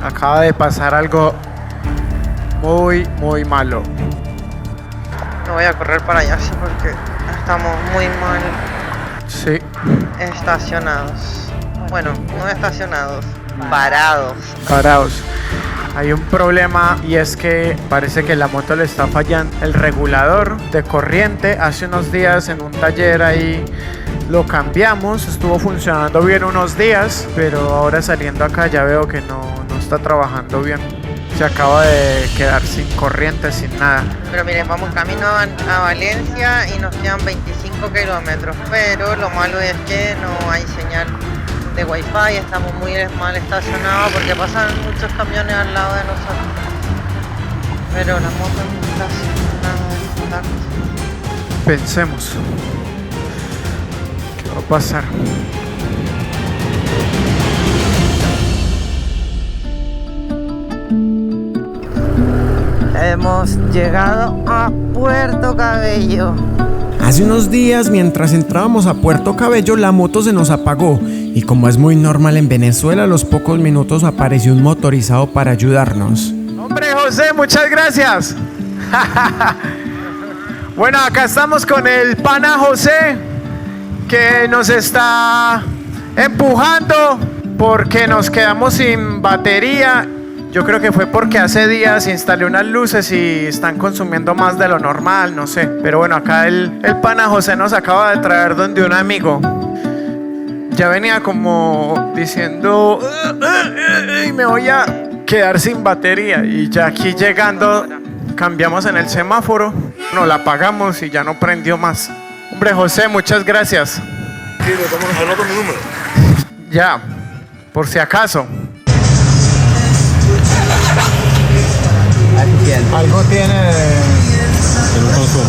acaba de pasar algo muy malo. No voy a correr para allá, sí, porque estamos muy mal Sí, estacionados. Bueno, no estacionados, parados. parados. Hay un problema y es que parece que la moto le está fallando el regulador de corriente. Hace unos días en un taller ahí lo cambiamos, estuvo funcionando bien unos días, pero ahora saliendo acá ya veo que no está trabajando bien. Se acaba de quedar sin corriente, sin nada. Pero miren, vamos camino a Valencia y nos quedan 25 kilómetros. Pero lo malo es que no hay señal de wifi, estamos muy mal estacionados porque pasan muchos camiones al lado de nosotros. Pero la moto no está haciendo nada de contacto. Pensemos, ¿qué va a pasar? Hemos llegado a Puerto Cabello. Hace unos días, mientras entrábamos a Puerto Cabello, la moto se nos apagó y como es muy normal en Venezuela, a los pocos minutos apareció un motorizado para ayudarnos. Hombre, José, muchas gracias. Bueno, acá estamos con el pana José, que nos está empujando porque nos quedamos sin batería. Yo creo que fue porque hace días instalé unas luces y están consumiendo más de lo normal, no sé. Pero bueno, acá el pana José nos acaba de traer donde un amigo. Ya venía como diciendo, me voy a quedar sin batería. Y ya aquí llegando, cambiamos en el semáforo, nos la apagamos y ya no prendió más. Hombre, José, muchas gracias. Sí, anota mi número. Ya, por si acaso. Algo tiene Que no consumo.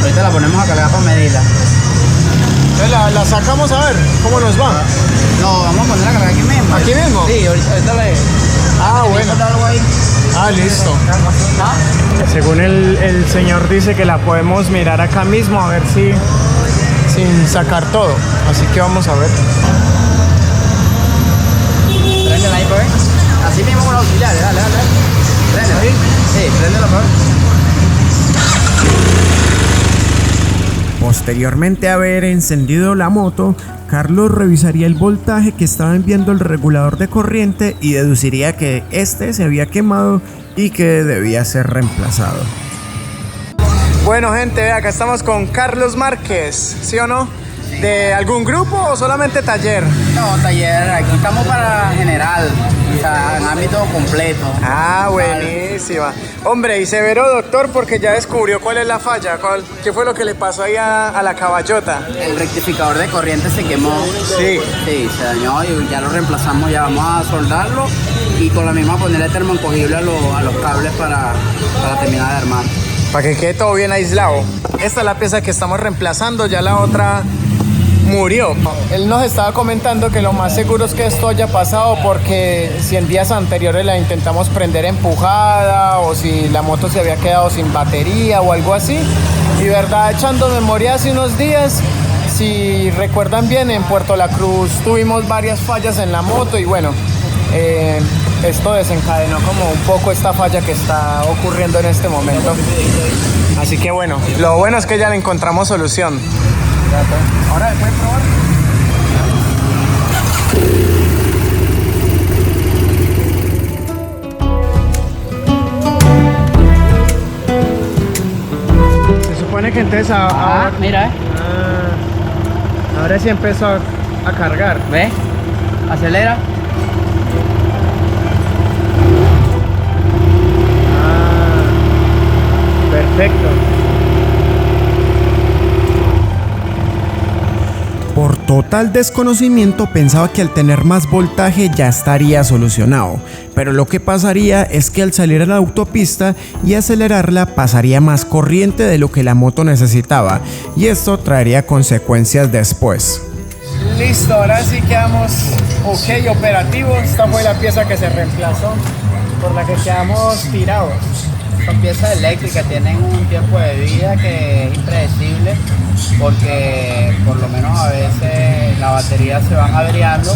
Ahorita la ponemos a cargar para medirla. La sacamos a ver cómo nos va. No, vamos a ponerla a cargar aquí mismo. ¿Aquí mismo? Sí, ahorita le... Ah, bueno. Algo ahí. Ah, listo. Según el señor dice que la podemos mirar acá mismo a ver si sin sacar todo. Así que vamos a ver. Préndela ahí, pues. Así mismo con los auxiliares, dale. Préndela. Sí, préndela, pues. Posteriormente a haber encendido la moto, Carlos revisaría el voltaje que estaba enviando el regulador de corriente y deduciría que este se había quemado y que debía ser reemplazado. Bueno, gente, acá estamos con Carlos Márquez, ¿sí o no? ¿De algún grupo o solamente taller? No, taller, aquí estamos para general, o sea, en ámbito completo. Ah, buenísima. Hombre, y severo doctor porque ya descubrió cuál es la falla. ¿Qué fue lo que le pasó ahí a la caballota? El rectificador de corriente se quemó. Sí. Sí, se dañó y ya lo reemplazamos, ya vamos a soldarlo y con la misma ponerle termoencogible a los cables para terminar de armar. Para que quede todo bien aislado. Esta es la pieza que estamos reemplazando, ya la otra murió. Él nos estaba comentando que lo más seguro es que esto haya pasado porque si en días anteriores la intentamos prender empujada o si la moto se había quedado sin batería o algo así. Y verdad, echando memoria hace unos días, si recuerdan bien, en Puerto La Cruz tuvimos varias fallas en la moto y bueno, esto desencadenó como un poco esta falla que está ocurriendo en este momento. Así que bueno, lo bueno es que ya le encontramos solución. Ahora después probar. Se supone que entonces Mira, ahora sí empezó a cargar. ¿ves? Acelera. Perfecto. Por total desconocimiento pensaba que al tener más voltaje ya estaría solucionado, pero lo que pasaría es que al salir a la autopista y acelerarla pasaría más corriente de lo que la moto necesitaba y esto traería consecuencias después. Listo, ahora sí quedamos ok, operativos. Esta fue la pieza que se reemplazó, por la que quedamos tirados. Son piezas eléctricas, tienen un tiempo de vida que es impredecible porque por lo menos a veces las baterías se van averiando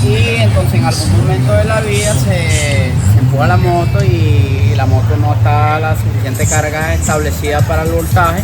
y entonces en algún momento de la vía se empuja la moto y la moto no está a la suficiente carga establecida para el voltaje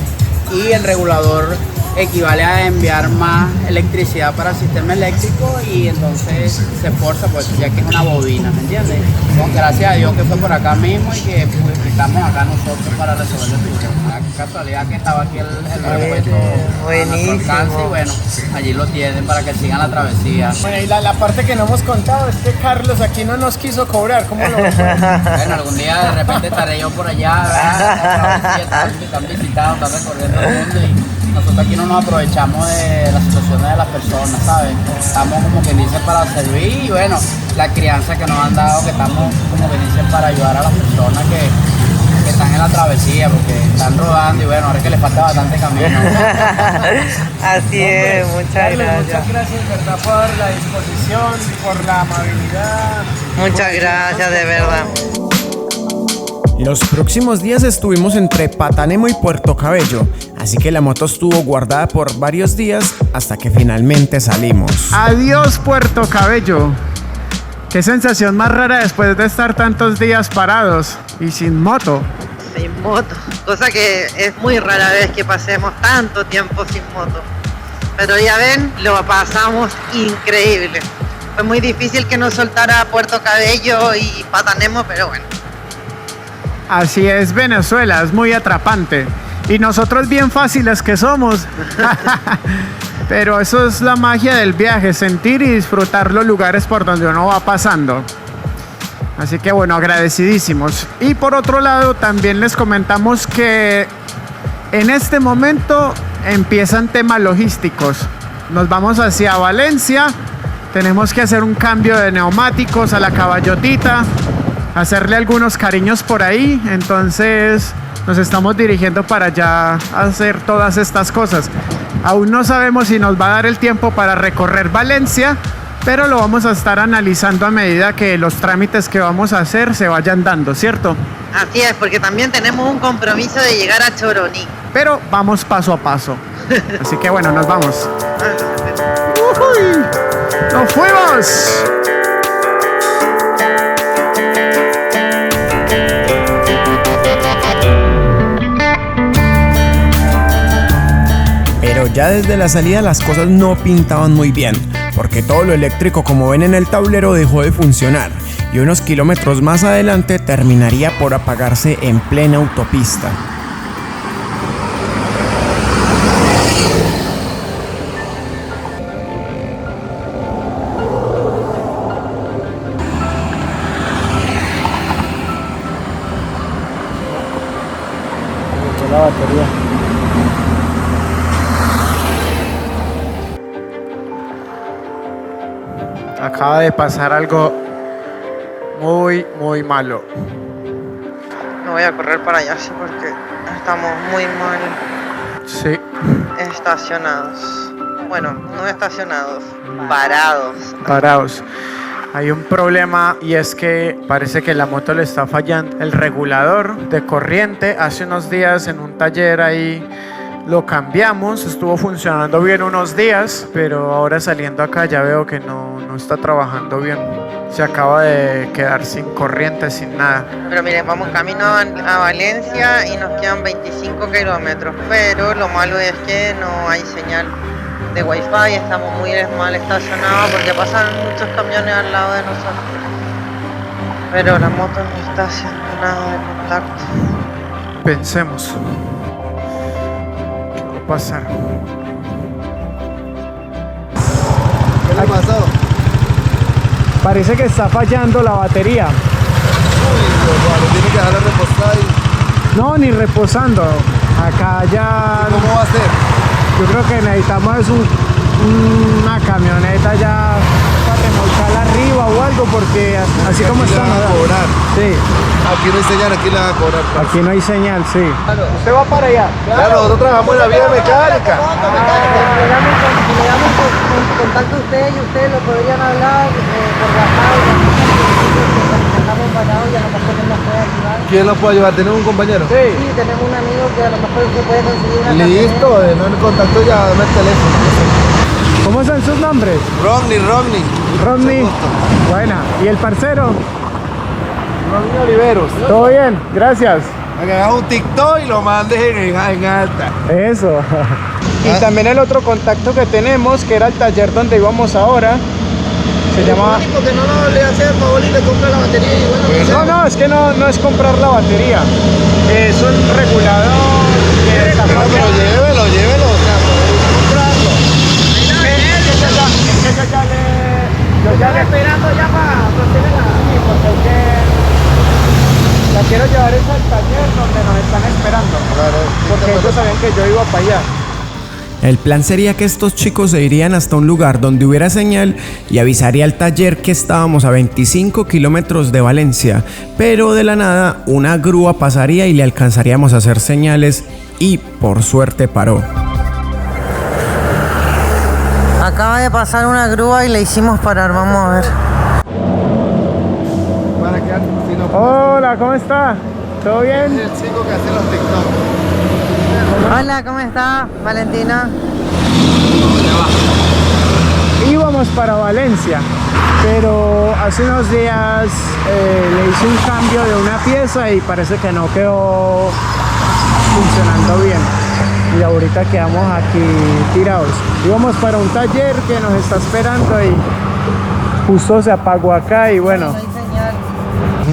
y el regulador equivale a enviar más electricidad para el sistema eléctrico y entonces se forza, pues ya que es una bobina, ¿me entiendes? Bueno, gracias a Dios que fue por acá mismo y que pues, estamos acá nosotros para resolver el problema. La casualidad que estaba aquí el repuesto a nuestro alcance y bueno, allí lo tienen para que sigan la travesía. Bueno, y la parte que no hemos contado es que Carlos aquí no nos quiso cobrar, ¿cómo lo ves? Bueno, algún día de repente estaré yo por allá, ¿verdad? La travesía, están visitando, están recorriendo el mundo y nosotros aquí no nos aprovechamos de las situaciones de las personas, ¿sabes? Estamos como que dicen para servir y bueno, la crianza que nos han dado, que estamos como que dicen para ayudar a las personas que están en la travesía, porque están rodando y bueno, ahora es que les falta bastante camino. Así es, muchas Carlos, gracias. muchas gracias, ¿verdad? Por la disposición, por la amabilidad. Muchas gracias, de verdad. Los próximos días estuvimos entre Patanemo y Puerto Cabello, así que la moto estuvo guardada por varios días hasta que finalmente salimos. Adiós, Puerto Cabello. Qué sensación más rara después de estar tantos días parados y sin moto. Sin moto, cosa que es muy rara vez que pasemos tanto tiempo sin moto. Pero ya ven, lo pasamos increíble. Fue muy difícil que nos soltara Puerto Cabello y Patanemo, pero bueno. Así es Venezuela, es muy atrapante. Y nosotros bien fáciles que somos. Pero eso es la magia del viaje, sentir y disfrutar los lugares por donde uno va pasando. Así que bueno, agradecidísimos. Y por otro lado, también les comentamos que en este momento empiezan temas logísticos. Nos vamos hacia Valencia, tenemos que hacer un cambio de neumáticos a la caballotita, hacerle algunos cariños por ahí, entonces nos estamos dirigiendo para allá a hacer todas estas cosas. Aún no sabemos si nos va a dar el tiempo para recorrer Valencia, pero lo vamos a estar analizando a medida que los trámites que vamos a hacer se vayan dando, ¿cierto? Así es, porque también tenemos un compromiso de llegar a Choroní. Pero vamos paso a paso. Así que bueno, nos vamos. ¡Uy! ¡Nos fuimos! Pero ya desde la salida las cosas no pintaban muy bien, porque todo lo eléctrico, como ven en el tablero, dejó de funcionar y unos kilómetros más adelante terminaría por apagarse en plena autopista. La batería. Acaba de pasar algo muy malo. No voy a correr para allá, sí, porque estamos muy mal Sí. estacionados. Bueno, no estacionados, parados. Parados. Hay un problema y es que parece que la moto le está fallando el regulador de corriente. Hace unos días en un taller ahí lo cambiamos, estuvo funcionando bien unos días, pero ahora saliendo acá ya veo que no está trabajando bien. Se acaba de quedar sin corriente, sin nada. Pero miren, vamos camino a Valencia y nos quedan 25 kilómetros. Pero lo malo es que no hay señal de wifi, estamos muy mal estacionados porque pasan muchos camiones al lado de nosotros. Pero la moto no está haciendo nada de contacto. Pensemos. ¿Qué va a pasar? ¿Qué le ha pasado? Parece que está fallando la batería. Uy, tiene que dejarla reposar y... No, ni reposando. Acá ya... ¿Cómo va a ser? Yo creo que necesitamos una camioneta ya para remolcarla arriba o algo, porque así como Aquí está le van a ¿no? cobrar. Sí, Aquí no hay señal, aquí le van a cobrar. aquí no hay señal, sí. ¿Usted va para allá? Claro, nosotros trabajamos en la vía mecánica. Le damos contacto a usted y ustedes lo podrían hablar por WhatsApp. Estamos parados y a lo mejor él nos puede ayudar. ¿Quién nos puede ayudar? ¿Tenemos un compañero? Sí. Sí, tenemos un amigo que a lo mejor se puede conseguir una Listo, no el contacto ya, dame el teléfono. ¿Cómo son sus nombres? Rodney. Rodney. Buena. ¿Y el parcero? Rodney Oliveros. ¿Todo bien? Gracias. Para que hagas un TikTok y lo mandes en alta. Eso. Y también el otro contacto que tenemos, que era el taller donde íbamos ahora, se llama... Porque no le hace el favor y le compra la batería y bueno, No, es que no es comprar la batería. Es un regulador que está pero llévelo, o sea, podemos comprarlo. Yo ya le esperando ya para proceder porque es que la quiero llevar esa al taller donde nos están esperando. Claro. Porque ellos sabían que yo iba para allá. El plan sería que estos chicos se irían hasta un lugar donde hubiera señal y avisaría al taller que estábamos a 25 kilómetros de Valencia, pero de la nada una grúa pasaría y le alcanzaríamos a hacer señales y por suerte paró. Acaba de pasar una grúa y le hicimos parar, vamos a ver. Para que si no Hola, ¿cómo está? ¿Todo es bien? el chico que hace los TikTok. Hola, ¿cómo está, Valentina? Íbamos para Valencia, pero hace unos días le hice un cambio de una pieza y parece que no quedó funcionando bien. Y ahorita quedamos aquí tirados. Íbamos para un taller que nos está esperando y justo se apagó acá y bueno. No hay señal.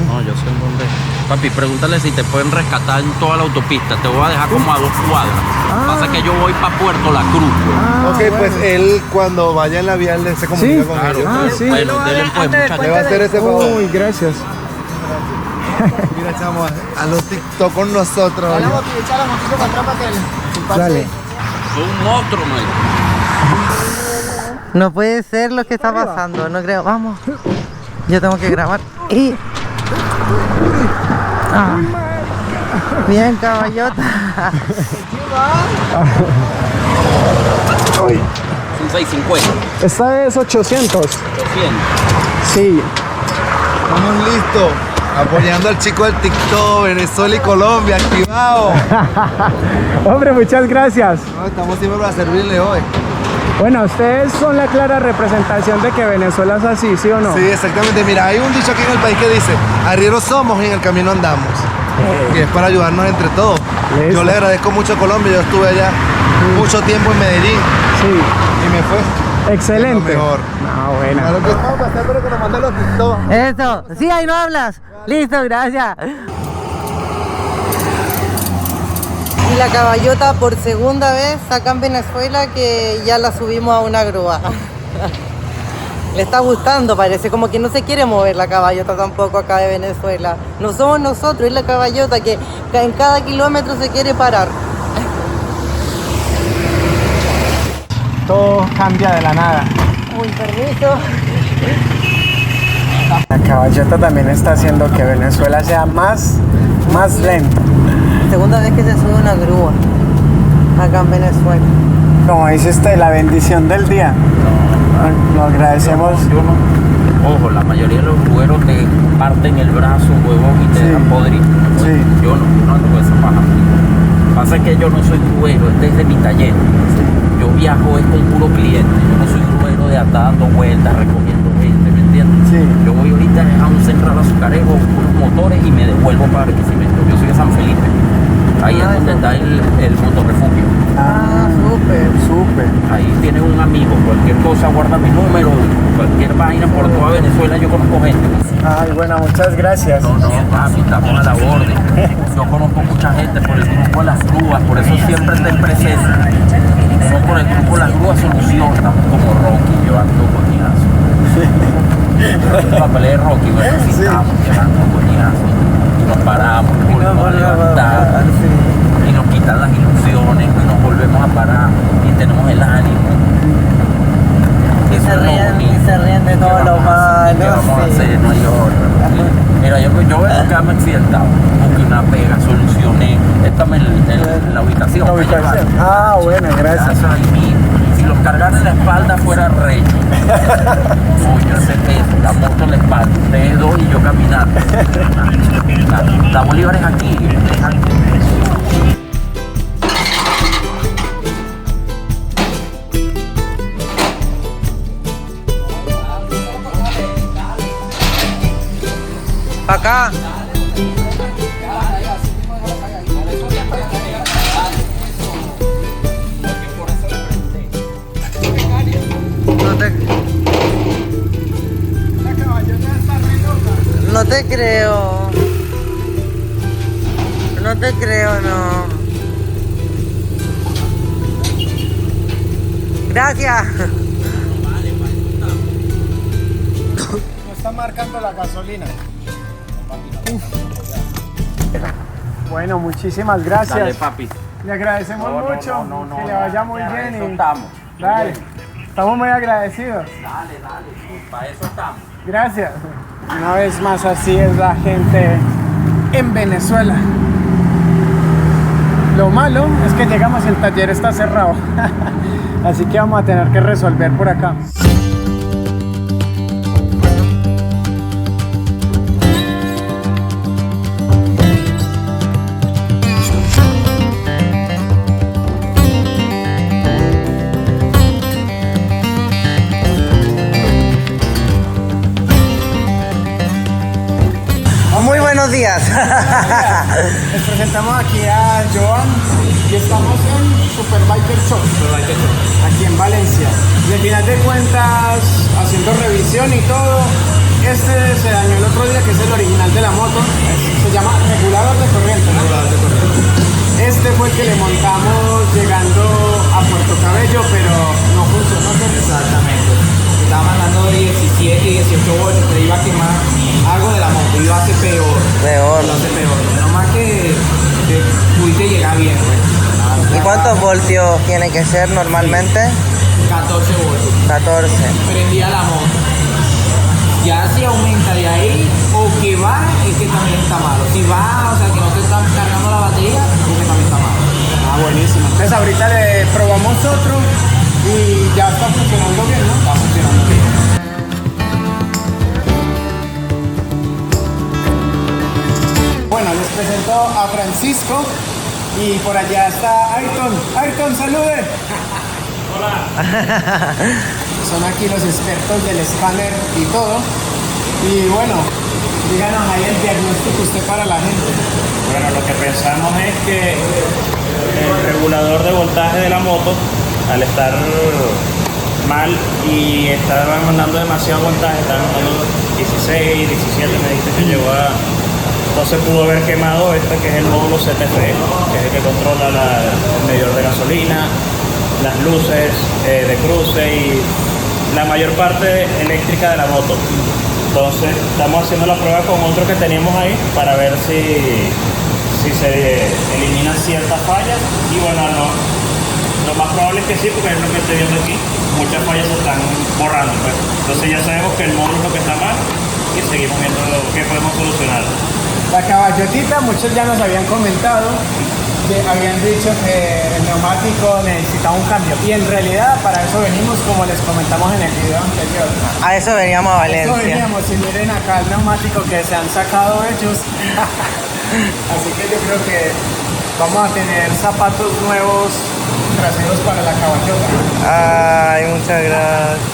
No, yo sé en dónde. Papi, pregúntale si te pueden rescatar en toda la autopista. Te voy a dejar como a 2 cuadras. Pasa que yo voy para Puerto La Cruz. Ok, pues él cuando vaya en la vía él se comunica ¿Sí? con Claro, ellos. Ah, sí. bueno, dele pues, muchachos. Le va a hacer ese favor. Uy, gracias. Mira, chamo, a los TikTok con nosotros. oye. Dale. Soy un monstruo, man. No puede ser lo que está pasando, no creo. Vamos. Yo tengo que grabar. Y... Ah. Bien, caballota. Son 650. Esta es 800. 200. Sí. Estamos listos. Apoyando al chico del TikTok, Venezuela y Colombia, activado. Hombre, muchas gracias. No, estamos siempre para servirle hoy. Bueno, ustedes son la clara representación de que Venezuela es así, ¿sí o no? Sí, exactamente. Mira, hay un dicho aquí en el país que dice, arrieros somos y en el camino andamos. Que es para ayudarnos entre todos. Listo. Yo le agradezco mucho a Colombia, yo estuve allá mucho tiempo en Medellín Sí. y me fue Excelente. lo mejor. No, buena. Claro que vamos a hacer, pero que nos manden los TikTok. Eso. Sí, ahí no hablas. Listo, gracias. Y la caballota por segunda vez acá en Venezuela que ya la subimos a una grúa. Le está gustando, parece, como que no se quiere mover la caballota tampoco acá de Venezuela. No somos nosotros, es la caballota que en cada kilómetro se quiere parar. Todo cambia de la nada. Uy, permiso. La caballota también está haciendo que Venezuela sea más lento. Segunda vez que se sube una grúa acá en Venezuela. Como dice usted, la bendición del día. Lo agradecemos. Yo no. Ojo, la mayoría de los cueros te parten el brazo, huevón, y te Sí. dejan podrido. Sí. Yo no ando con esa paja. Pasa que yo no soy gruero, este es de mi taller. Yo viajo es con puro cliente. Yo no soy gruero de andar dando vueltas, recogiendo gente, ¿me entiendes? Sí. Yo voy ahorita a un central azucarero, unos motores y me devuelvo para Barquisimeto. Yo soy de San Felipe. Ahí es donde está el motorrefugio. Ah, súper. Ahí tienes un amigo, cualquier cosa guarda mi número, cualquier vaina por toda Venezuela yo conozco gente. Ay, bueno, muchas gracias. No, papi, estamos a la orden. Yo conozco mucha gente por el grupo de las grúas, por eso siempre ten presente. No por el grupo de las grúas soluciona, como Rocky llevando coñazos. La pelea de Rocky, bueno, sí estamos llevando coñazos. Y nos paramos, nos volvemos a levantar. Y nos quitan las ilusiones, y nos volvemos a parar. Y tenemos el ánimo. Eso es lo bonito. se ríen de todo lo malo. ¿Qué vamos a sí. hacer? No hay otra. Mira, yo acá me he accidentado. Busqué una pega, solucioné. Estamos en la ubicación. La ubicación. Ah, bueno, gracias. Eso ahí mismo. Si los cargaran en la espalda fuera rey. Coño, ese peso, la moto en la espalda. Ustedes dos y yo caminando. La Bolívar es aquí. Es aquí. Acá. No te... No te creo. No te creo, no. Gracias. No está marcando la gasolina. Uf. Bueno, muchísimas gracias. Dale, papi. Le agradecemos mucho. Que le vaya muy para bien. eso Y... estamos. Dale. Estamos muy agradecidos. Dale, para eso estamos. Gracias. Una vez más, así es la gente en Venezuela. Lo malo es que llegamos y el taller está cerrado. Así que vamos a tener que resolver por acá. Muy buenos días. Les presentamos aquí a Joan y estamos en Superbiker Shop, aquí en Valencia. Y al final de cuentas, haciendo revisión y todo, este se dañó el otro día, que es el original de la moto. Se llama regulador de corriente, ¿no? Este fue el que le montamos llegando a Puerto Cabello, pero no funcionó. Exactamente. Estaba mandando 17 y 18 voltios, pero iba a quemar algo de la moto, iba a ser peor. Peor. Iba a ser peor. Menos mal que pudiste llegar bien, pues. ¿Y cuántos voltios tiene que ser normalmente? 14 voltios. 14. Prendía la moto. Ya si aumenta de ahí o que va, es que también está malo. Si va, o sea, que no te está cargando la batería, es que también está malo. Ah, buenísimo. Entonces ahorita le probamos otro y ya está funcionando bien, ¿no? Está funcionando bien. Bueno, les presento a Francisco y por allá está Ayrton. Ayrton, salude. Hola. Son aquí los expertos del escáner y todo. Y bueno, díganos ahí el diagnóstico usted para la gente. Bueno, lo que pensamos es que el regulador de voltaje de la moto, al estar mal y estar mandando demasiado voltaje, está mandando 16, 17, me dijiste que llegó a... Entonces pudo haber quemado este que es el módulo CTF, que es el que controla el medidor de gasolina, las luces de cruce y la mayor parte eléctrica de la moto. Entonces estamos haciendo la prueba con otro que teníamos ahí para ver si se eliminan ciertas fallas y bueno, lo más probable es que sí, porque es lo que estoy viendo aquí, muchas fallas se están borrando, pues. Entonces ya sabemos que el módulo es lo que está mal y seguimos viendo qué podemos solucionar. La caballotita, muchos ya nos habían comentado, que habían dicho que el neumático necesitaba un cambio. Y en realidad para eso venimos, como les comentamos en el video anterior. A eso veníamos a Eso Valencia. veníamos, y miren acá el neumático que se han sacado ellos. Así que yo creo que vamos a tener zapatos nuevos traseros para la caballota. Ay, muchas gracias.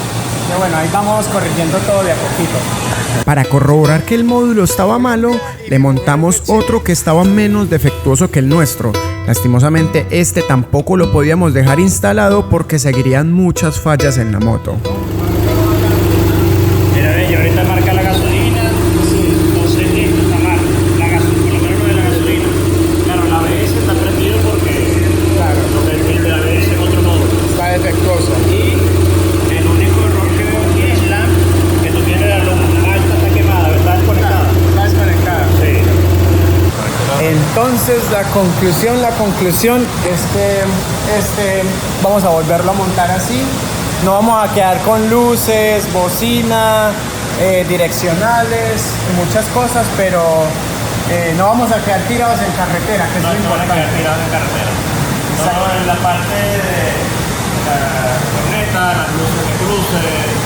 Y bueno, ahí vamos corrigiendo todo de a poquito. Para corroborar que el módulo estaba malo, le montamos otro que estaba menos defectuoso que el nuestro. Lastimosamente, este tampoco lo podíamos dejar instalado porque seguirían muchas fallas en la moto. Mira, ve, y ahorita marca la gasolina, entonces esto está mal, la gasolina, por lo menos lo de la gasolina. Claro, la ABS está prendido porque Claro, el de la ABS es otro módulo. está defectuoso. Y el único error que veo aquí es que tú tienes la luz alta, está quemada, está desconectada. Está desconectada. Sí. Entonces la conclusión es que vamos a volverlo a montar así. No vamos a quedar con luces, bocina, direccionales y muchas cosas, pero no vamos a quedar tirados en carretera, que No es se lo van a quedar importante. tirados en carretera. Solo en la parte de la corneta, las luces de cruce,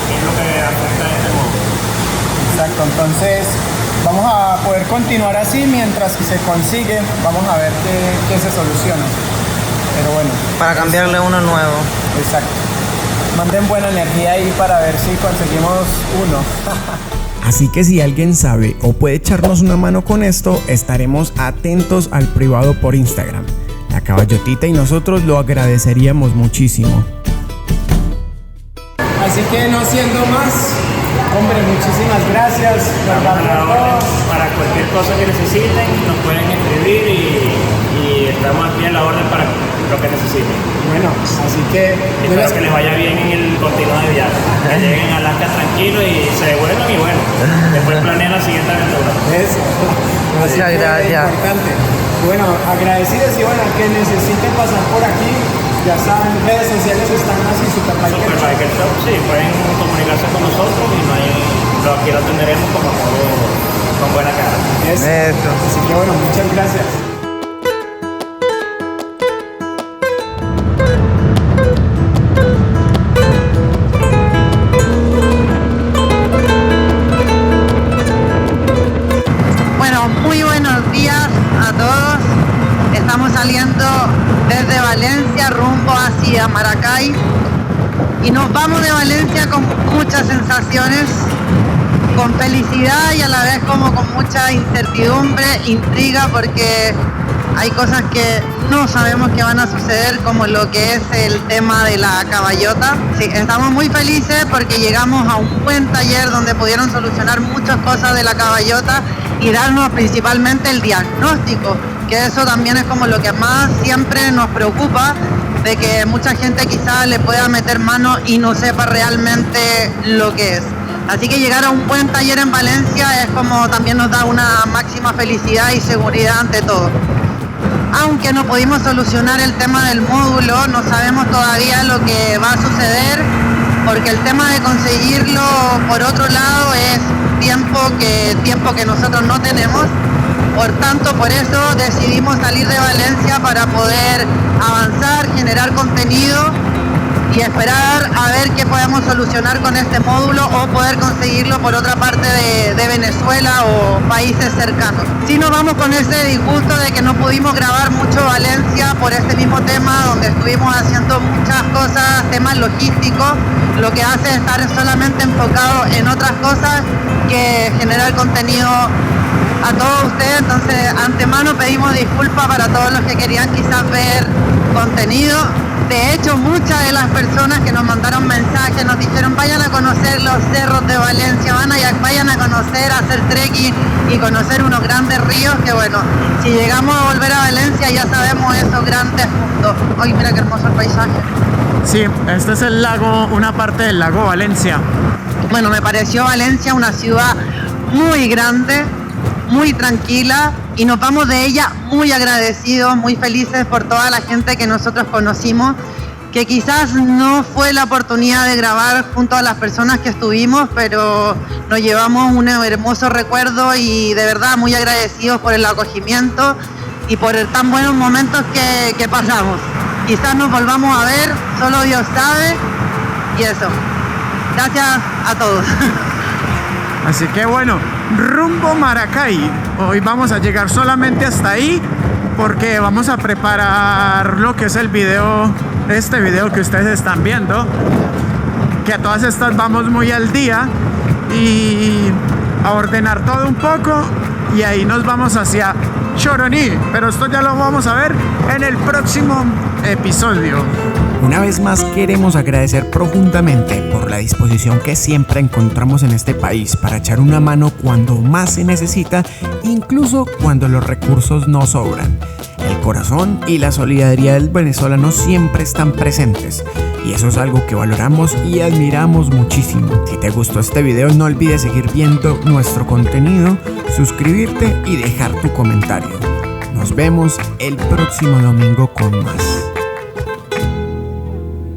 que es lo que afecta a este módulo. Exacto, entonces vamos a poder continuar así mientras que se consigue. Vamos a ver qué se soluciona. Pero bueno. Para cambiarle uno nuevo. Exacto. Manden buena energía ahí para ver si conseguimos uno. Así que si alguien sabe o puede echarnos una mano con esto, estaremos atentos al privado por Instagram. La Caballotita y nosotros lo agradeceríamos muchísimo. Así que no siendo más, hombre, muchísimas gracias. Para cualquier cosa que necesiten, nos pueden escribir y estamos aquí a la orden para lo que necesiten. Bueno, así que Espero que les vaya bien en el continuo de viaje. Que lleguen a Alaska tranquilos y se devuelvan y bueno, después planean la siguiente aventura. eso. Así Muchas que gracias. Importante. Bueno, agradecidos y bueno, que necesiten pasar por aquí, ya saben, redes sociales están así, Superbiker Shop. Superbiker Shop, sí, pueden comunicarse con nosotros y aquí lo atenderemos como todo, con buena cara. Eso. Así que bueno, muchas gracias. Bueno, muy buenos días a todos. Estamos saliendo desde Valencia rumbo hacia Maracay y nos vamos de Valencia con muchas sensaciones, con felicidad y a la vez como con mucha incertidumbre, intriga, porque hay cosas que no sabemos que van a suceder, como lo que es el tema de la caballota. Sí, estamos muy felices porque llegamos a un buen taller donde pudieron solucionar muchas cosas de la caballota y darnos principalmente el diagnóstico, que eso también es como lo que más siempre nos preocupa, de que mucha gente quizás le pueda meter mano y no sepa realmente lo que es. Así que llegar a un buen taller en Valencia es como también nos da una máxima felicidad y seguridad ante todo. Aunque no pudimos solucionar el tema del módulo, no sabemos todavía lo que va a suceder, porque el tema de conseguirlo por otro lado es tiempo que nosotros no tenemos. Por tanto, por eso decidimos salir de Valencia para poder avanzar, generar contenido y esperar a ver qué podemos solucionar con este módulo o poder conseguirlo por otra parte de Venezuela o países cercanos. Sí, nos vamos con ese disgusto de que no pudimos grabar mucho Valencia por este mismo tema, donde estuvimos haciendo muchas cosas, temas logísticos, lo que hace estar solamente enfocado en otras cosas que generar contenido a todos ustedes. Entonces, antemano pedimos disculpas para todos los que querían quizás ver contenido. De hecho, muchas de las personas que nos mandaron mensajes nos dijeron vayan a conocer los cerros de Valencia, vayan a conocer, a hacer trekking y conocer unos grandes ríos que bueno, si llegamos a volver a Valencia ya sabemos esos grandes puntos. Ay, mira qué hermoso el paisaje. Sí, este es el lago, una parte del lago Valencia. Bueno, me pareció Valencia una ciudad muy grande, muy tranquila y nos vamos de ella muy agradecidos, muy felices por toda la gente que nosotros conocimos, que quizás no fue la oportunidad de grabar junto a las personas que estuvimos, pero nos llevamos un hermoso recuerdo y de verdad muy agradecidos por el acogimiento y por el tan buenos momentos que pasamos. Quizás nos volvamos a ver, solo Dios sabe, y eso. Gracias a todos. Así que bueno, rumbo Maracay. Hoy vamos a llegar solamente hasta ahí porque vamos a preparar lo que es el video, este video que ustedes están viendo, que a todas estas vamos muy al día, y a ordenar todo un poco y ahí nos vamos hacia Choroní, pero esto ya lo vamos a ver en el próximo episodio. Una vez más queremos agradecer profundamente por la disposición que siempre encontramos en este país para echar una mano cuando más se necesita, incluso cuando los recursos no sobran. El corazón y la solidaridad del venezolano siempre están presentes y eso es algo que valoramos y admiramos muchísimo. Si te gustó este video no olvides seguir viendo nuestro contenido, suscribirte y dejar tu comentario. Nos vemos el próximo domingo con más.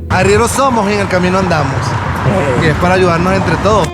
Arrieros somos y en el camino andamos. Y es para ayudarnos entre todos.